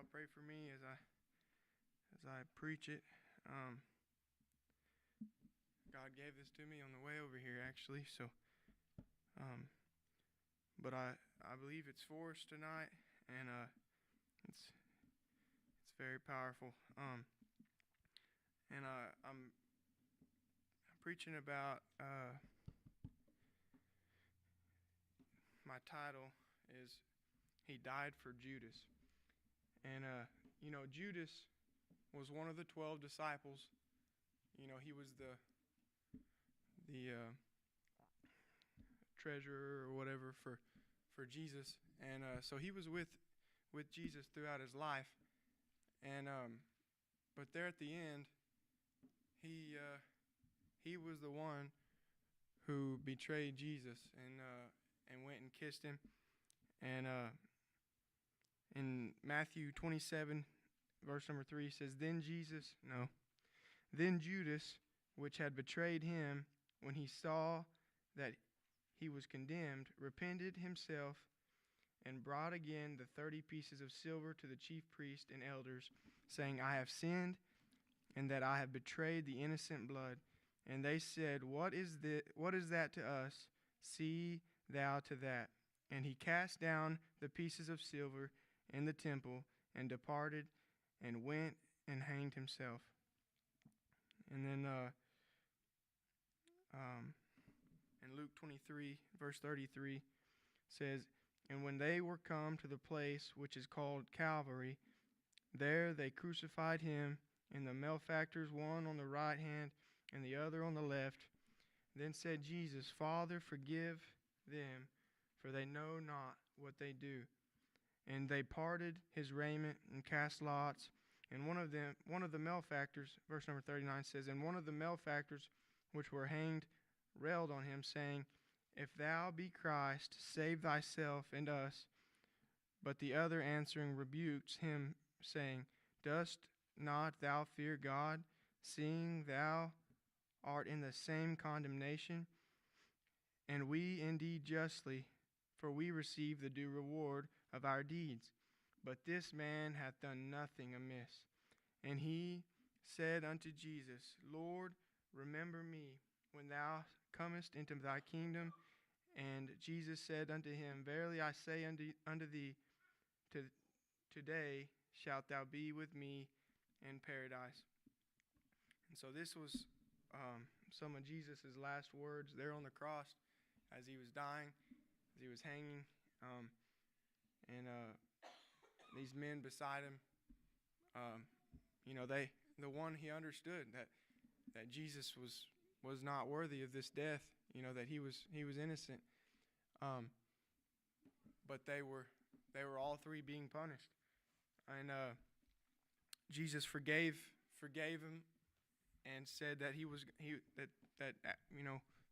y'all pray for me as I preach it. God gave this to me on the way over here, actually. So, but I believe it's for us tonight, and it's very powerful. And I'm preaching about my title is He Died for Judas. And Judas was one of the 12 disciples. He was the treasurer or whatever for Jesus, and so he was with Jesus throughout his life. And but there at the end, he was the one who betrayed Jesus and went and kissed him. And in Matthew 27, verse number 3 says, Then Judas, which had betrayed him, when he saw that he was condemned, repented himself and brought again the 30 pieces of silver to the chief priests and elders, saying, I have sinned, and that I have betrayed the innocent blood. And they said, What is that to us? See thou to that. And he cast down the pieces of silver in the temple, and departed, and went and hanged himself. And then in Luke 23, verse 33, says, And when they were come to the place which is called Calvary, there they crucified him, and the malefactors, one on the right hand and the other on the left. Then said Jesus, Father, forgive them, for they know not what they do. And they parted his raiment and cast lots. And one of the malefactors, verse number 39 says, And one of the malefactors which were hanged railed on him, saying, If thou be Christ, save thyself and us. But the other answering rebukes him, saying, Dost not thou fear God, seeing thou art in the same condemnation? And we indeed justly, for we receive the due reward of our deeds. But this man hath done nothing amiss. And he said unto Jesus, Lord, remember me when thou comest into thy kingdom. And Jesus said unto him, Verily I say unto thee, today shalt thou be with me in paradise. And so this was some of Jesus' last words there on the cross as he was dying, as he was hanging. And these men beside him, the one he understood that Jesus was not worthy of this death, that he was innocent. But they were all three being punished. And Jesus forgave him and said that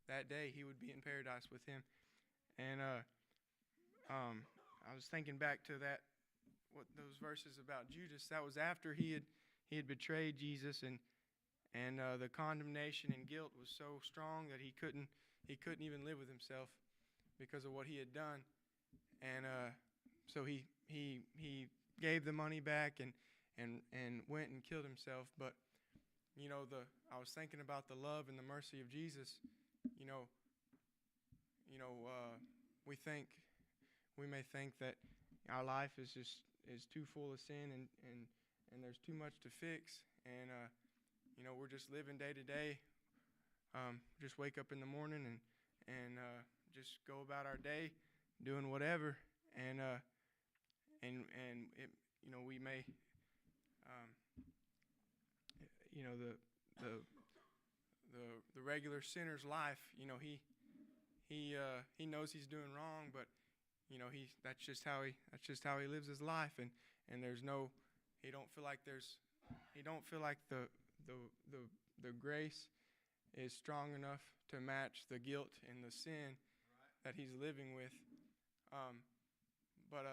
that day he would be in paradise with him. And I was thinking back to what those verses about Judas. That was after he had betrayed Jesus, and the condemnation and guilt was so strong that he couldn't even live with himself because of what he had done. And so he gave the money back and went and killed himself. But I was thinking about the love and the mercy of Jesus. We may think that our life is too full of sin and there's too much to fix, and we're just living day to day. Just wake up in the morning and just go about our day doing whatever, and it, we may the regular sinner's life, he knows he's doing wrong, but that's just how he lives his life, and he don't feel like the grace is strong enough to match the guilt and the sin that he's living with. But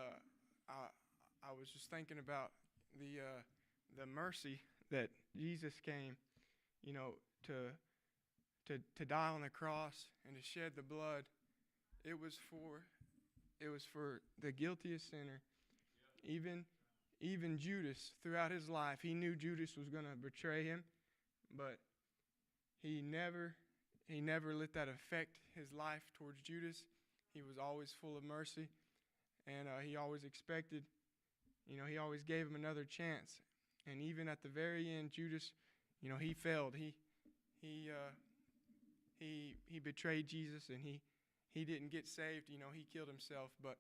I was just thinking about the mercy that Jesus came, to die on the cross and to shed the blood. It was for the guiltiest sinner, even even Judas, throughout his life, he knew Judas was going to betray him, but he never let that affect his life towards Judas. He was always full of mercy, and he always expected, he always gave him another chance. And even at the very end, Judas, he failed. He betrayed Jesus, and he didn't get saved. He killed himself, but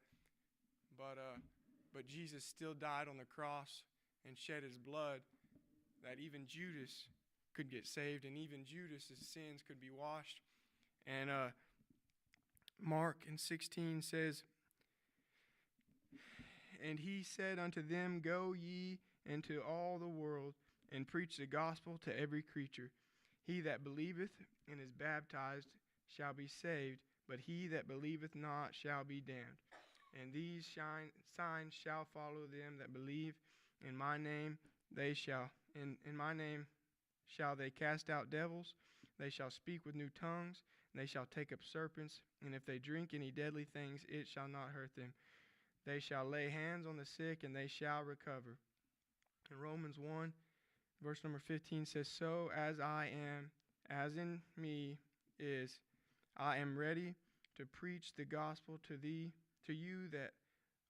Jesus still died on the cross and shed his blood, that even Judas could get saved, and even Judas' sins could be washed. And Mark 16 says, "And he said unto them, Go ye into all the world, and preach the gospel to every creature. He that believeth and is baptized shall be saved, but he that believeth not shall be damned. And these signs shall follow them that believe. In my name in my name shall they cast out devils. They shall speak with new tongues. And they shall take up serpents. And if they drink any deadly things, it shall not hurt them. They shall lay hands on the sick, and they shall recover." And Romans 1, verse number 15 says, "So as I am, as in me is, I am ready to preach the gospel to you that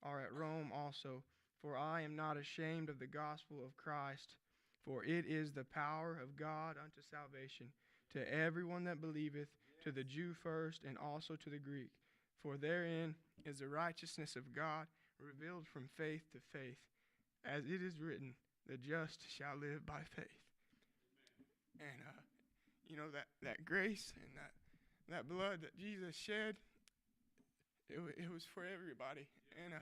are at Rome also. For I am not ashamed of the gospel of Christ, for it is the power of God unto salvation to everyone that believeth, to the Jew first, and also to the Greek. For therein is the righteousness of God revealed from faith to faith, as it is written, the just shall live by faith." And that grace and that blood that Jesus shed, it was for everybody. And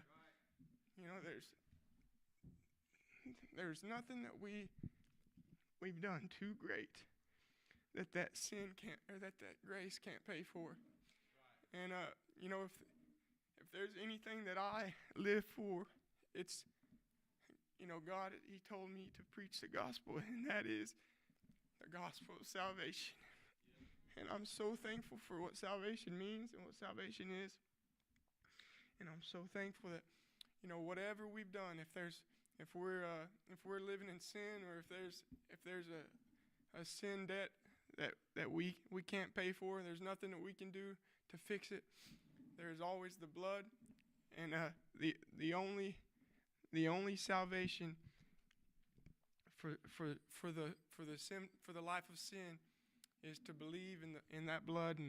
there's nothing that we've done too great that sin can't, or that grace can't pay for. And if there's anything that I live for, it's God, he told me to preach the gospel, and that is the gospel of salvation. And I'm so thankful for what salvation means and what salvation is. And I'm so thankful that whatever we've done, if we're living in sin, or if there's a sin debt that we can't pay for, there's nothing that we can do to fix it. There's always the blood, and the only salvation for the life of sin is to believe in that blood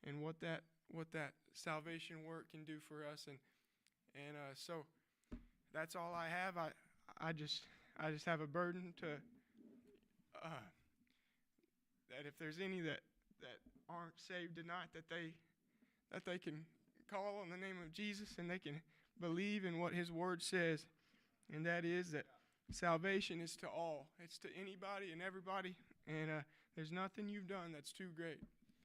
and what that salvation work can do for us. And so that's all I have. I just have a burden to that if there's any that aren't saved tonight, that they can call on the name of Jesus, and they can believe in what his word says, and that is that salvation is to all. It's to anybody and everybody, and there's nothing you've done that's too great.